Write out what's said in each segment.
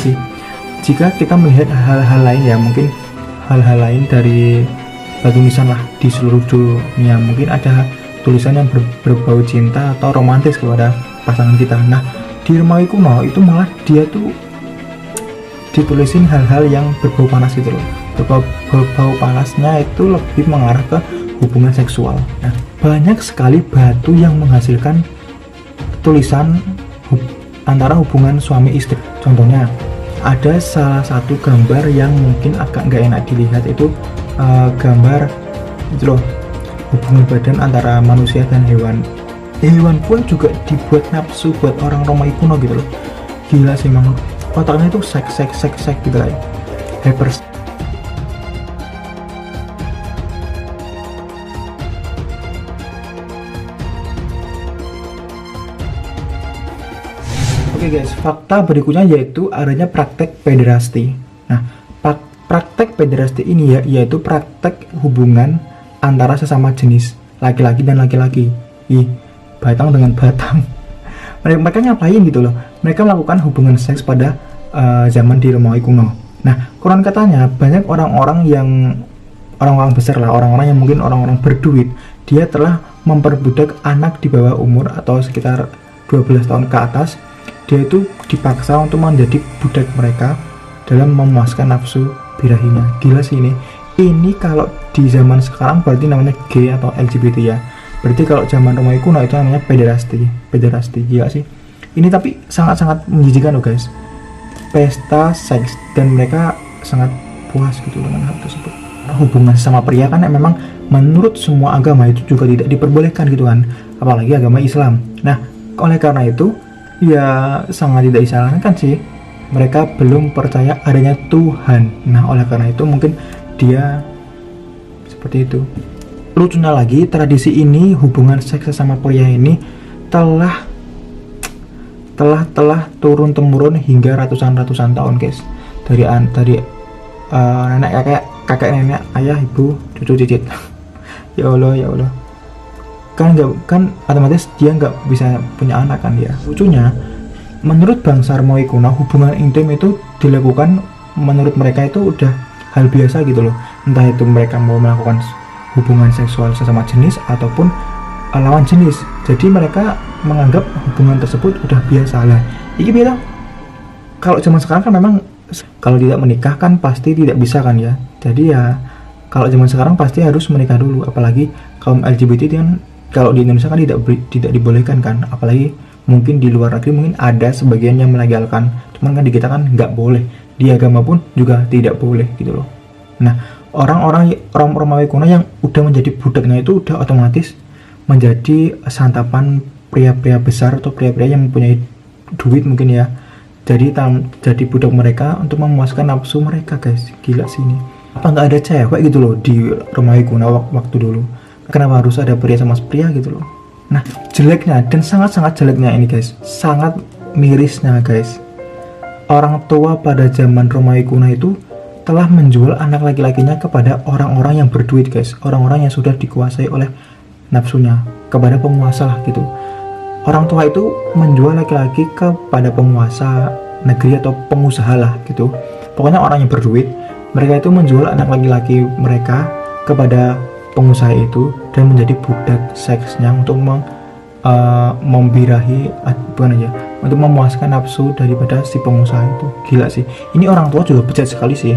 sih. Jika kita melihat hal-hal lain ya, mungkin hal-hal lain dari tulisan lah di seluruh dunia, mungkin ada tulisan yang berbau cinta atau romantis kepada pasangan kita. Nah, di Romawi kuno itu malah dia tuh ditulisin hal-hal yang berbau panas gitu loh. Berbau panasnya itu lebih mengarah ke hubungan seksual. Nah, banyak sekali batu yang menghasilkan tulisan antara hubungan suami istri. Contohnya, ada salah satu gambar yang mungkin agak nggak enak dilihat, itu gambar itu loh, hubungan badan antara manusia dan hewan. Hewan pun juga dibuat nafsu buat orang Romawi kuno gitu loh. Gila sih, memang otaknya itu seks gitu lah ya. Hyper. Oke guys, fakta berikutnya yaitu adanya praktek pederasti. Nah, praktek pederasti ini ya, yaitu praktek hubungan antara sesama jenis, laki-laki dan laki-laki. Batang dengan batang. Mereka ngapain gitu loh? Mereka melakukan hubungan seks pada zaman di Romawi kuno. Nah, konon katanya banyak orang-orang besar lah, orang-orang yang mungkin orang-orang berduit, dia telah memperbudak anak di bawah umur atau sekitar 12 tahun ke atas. Dia itu dipaksa untuk menjadi budak mereka dalam memuaskan nafsu birahinya. Gila sih ini. Ini kalau di zaman sekarang berarti namanya gay atau LGBT ya. Berarti kalau zaman Romawi kuno itu namanya pederasti. Gila sih. Ini tapi sangat-sangat menjijikan loh guys. Pesta seks, dan mereka sangat puas gitu dengan hal tersebut. Hubungan sama pria kan memang menurut semua agama itu juga tidak diperbolehkan gitu kan, apalagi agama Islam. Nah, oleh karena itu ya sangat tidak disarankan sih. Mereka belum percaya adanya Tuhan. Nah, oleh karena itu mungkin dia seperti itu. Lucunya lagi, tradisi ini, hubungan seks sama pria ini telah turun temurun hingga ratusan tahun guys. Dari nenek kakek nenek, ayah, ibu, cucu, cicit. ya Allah. Kan otomatis dia nggak bisa punya anak kan ya. Lucunya, menurut bangsa Romawi kuno, hubungan intim itu dilakukan menurut mereka itu udah hal biasa gitu loh. Entah itu mereka mau melakukan hubungan seksual sesama jenis ataupun lawan jenis. Jadi mereka menganggap hubungan tersebut udah biasa lah. Ini bilang kalau zaman sekarang kan memang kalau tidak menikah kan pasti tidak bisa kan ya. Jadi ya kalau zaman sekarang pasti harus menikah dulu. Apalagi kaum LGBT kan kalau di Indonesia kan tidak dibolehkan kan. Apalagi mungkin di luar negeri mungkin ada sebagian yang melegalkan. Cuman kan di kita kan nggak boleh. Di agama pun juga tidak boleh gitu loh. Nah, orang Romawi kuno yang udah menjadi budaknya itu udah otomatis menjadi santapan pria-pria besar atau pria-pria yang mempunyai duit mungkin ya. Jadi budak mereka untuk memuaskan nafsu mereka guys. Gila sih ini. Apa nggak ada cewek gitu loh di Romawi kuno waktu dulu? Kenapa harus ada pria sama pria gitu loh? Nah, jeleknya dan sangat-sangat jeleknya ini guys, sangat mirisnya guys, orang tua pada zaman Romawi kuno itu telah menjual anak laki-lakinya kepada orang-orang yang berduit guys, orang-orang yang sudah dikuasai oleh nafsunya, kepada penguasa lah gitu. Orang tua itu menjual laki-laki kepada penguasa negeri atau pengusaha lah gitu. Pokoknya orang yang berduit, mereka itu menjual anak laki-laki mereka kepada pengusaha itu dan menjadi budak seksnya untuk membirahi, bukan aja, untuk memuaskan nafsu daripada si pengusaha itu. Gila sih. Ini orang tua juga bejat sekali sih.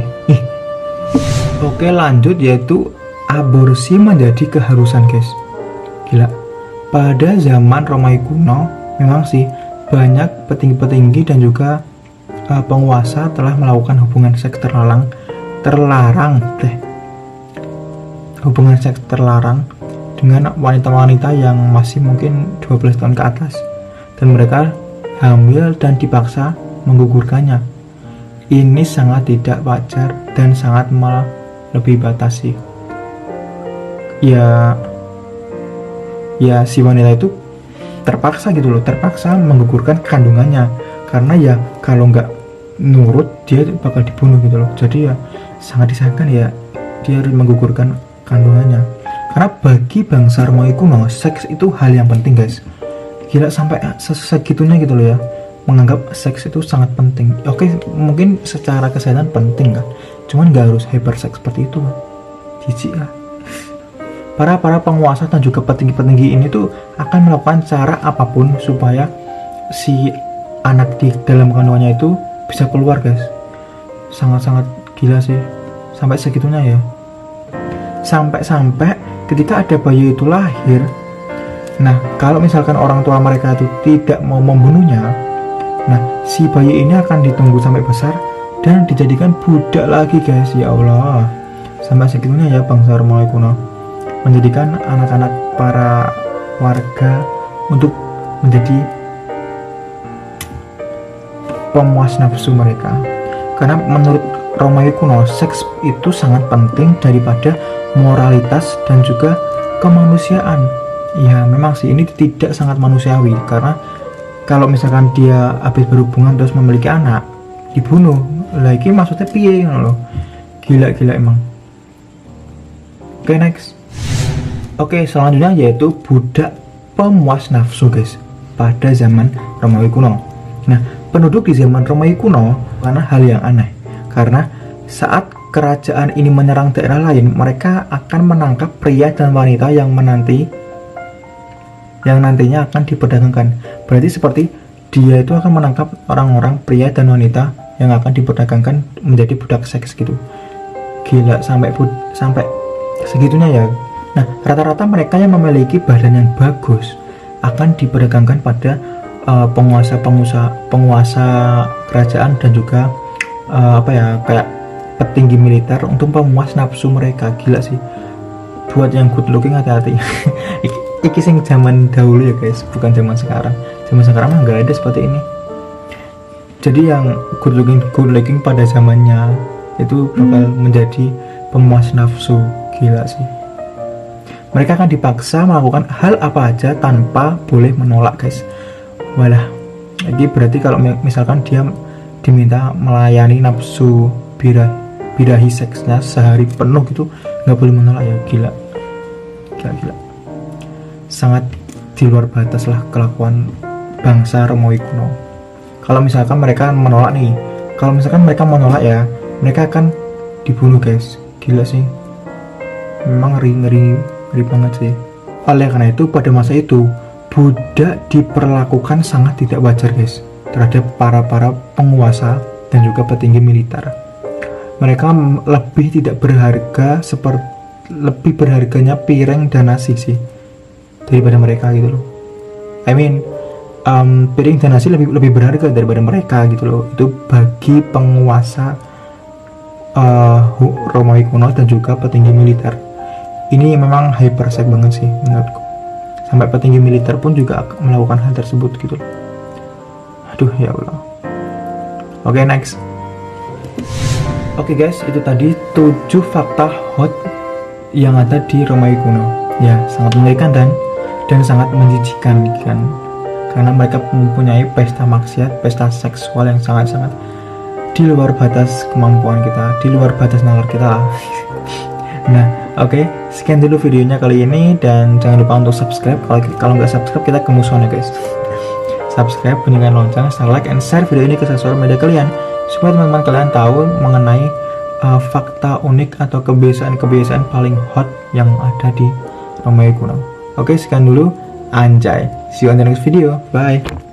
Oke, lanjut, yaitu aborsi menjadi keharusan guys. Gila. Pada zaman Romawi kuno memang sih banyak petinggi-petinggi dan juga penguasa telah melakukan hubungan seks hubungan seks terlarang dengan wanita-wanita yang masih mungkin 12 tahun ke atas, dan mereka hamil dan dipaksa menggugurkannya. Ini sangat tidak wajar dan sangat melebihi batas sih. Ya si wanita itu terpaksa gitu loh, terpaksa menggugurkan kandungannya, karena ya kalau nggak nurut dia bakal dibunuh gitu loh. Jadi ya sangat disayangkan ya dia harus menggugurkan kandungannya. Karena bagi bangsa Romawi kuno, seks itu hal yang penting guys. Gila, sampai segitunya gitu loh ya. menganggap seks itu sangat penting. Oke, mungkin secara kesehatan penting kan, cuman nggak harus hyperseks seperti itu kan. Jijik lah. Para penguasa dan juga petinggi-petinggi ini tuh akan melakukan cara apapun supaya si anak di dalam kandungannya itu bisa keluar, guys. Sangat-sangat gila sih, sampai segitunya ya. Sampai ketika ada bayi itu lahir, nah kalau misalkan orang tua mereka itu tidak mau membunuhnya, nah si bayi ini akan ditunggu sampai besar dan dijadikan budak lagi, guys. Ya Allah, sampai segitunya ya bangsa Romawi kuno, menjadikan anak-anak para warga untuk menjadi pemuas nafsu mereka. Karena menurut Romawi kuno, seks itu sangat penting daripada moralitas dan juga kemanusiaan. Ya memang sih ini tidak sangat manusiawi, karena kalau misalkan dia habis berhubungan terus memiliki anak dibunuh lagi, maksudnya piye loh. Gila emang. Oke, next. Oke, selanjutnya yaitu budak pemuas nafsu, guys, pada zaman Romawi kuno. Nah, penduduk di zaman Romawi kuno karena hal yang aneh, karena saat kerajaan ini menyerang daerah lain, mereka akan menangkap pria dan wanita yang nantinya akan diperdagangkan. Berarti seperti dia itu akan menangkap orang-orang pria dan wanita yang akan diperdagangkan menjadi budak seks gitu. Gila, sampai segitunya ya. Nah, rata-rata mereka yang memiliki badan yang bagus akan diperdagangkan pada penguasa kerajaan dan juga kayak petinggi militer untuk pemuas nafsu mereka. Gila sih. Buat yang good looking hati-hati. Iki sing zaman dahulu ya, guys, bukan zaman sekarang. Zaman sekarang mah nggak ada seperti ini. Jadi yang good looking pada zamannya itu bakal menjadi pemuas nafsu. Gila sih. Mereka akan dipaksa melakukan hal apa aja tanpa boleh menolak, guys. Walah, ini berarti kalau misalkan dia diminta melayani nafsu birahi seksnya sehari penuh gitu, nggak boleh menolak ya. Gila. Sangat di luar batas lah kelakuan bangsa Romawi kuno. Kalau misalkan mereka menolak ya, mereka akan dibunuh, guys. Gila sih, memang ngeri banget sih. Oleh karena itu pada masa itu budak diperlakukan sangat tidak wajar, guys, terhadap para penguasa dan juga petinggi militer. Mereka lebih berharganya piring dan nasi sih daripada mereka gitu loh. Piring dan nasi lebih berharga daripada mereka gitu loh. Itu bagi penguasa Romawi kuno dan juga petinggi militer. Ini memang hypersek banget sih menurutku. Sampai petinggi militer pun juga melakukan hal tersebut gitu loh. Aduh ya Allah. Oke, next. Oke guys, itu tadi 7 fakta hot yang ada di Romawi kuno. Ya, sangat mengerikan dan sangat menjijikan kan. Karena mereka mempunyai pesta maksiat, pesta seksual yang sangat-sangat di luar batas kemampuan kita, di luar batas nalar kita. Nah, oke, sekian dulu videonya kali ini, dan jangan lupa untuk subscribe. Kalau nggak subscribe kita kemusuhan ya guys. Subscribe, bunyikan lonceng, like and share video ini ke sosial media kalian supaya teman-teman kalian tahu mengenai fakta unik atau kebiasaan-kebiasaan paling hot yang ada di Romawi kuno. Oke, sekian dulu. Anjay. See you on the next video. Bye.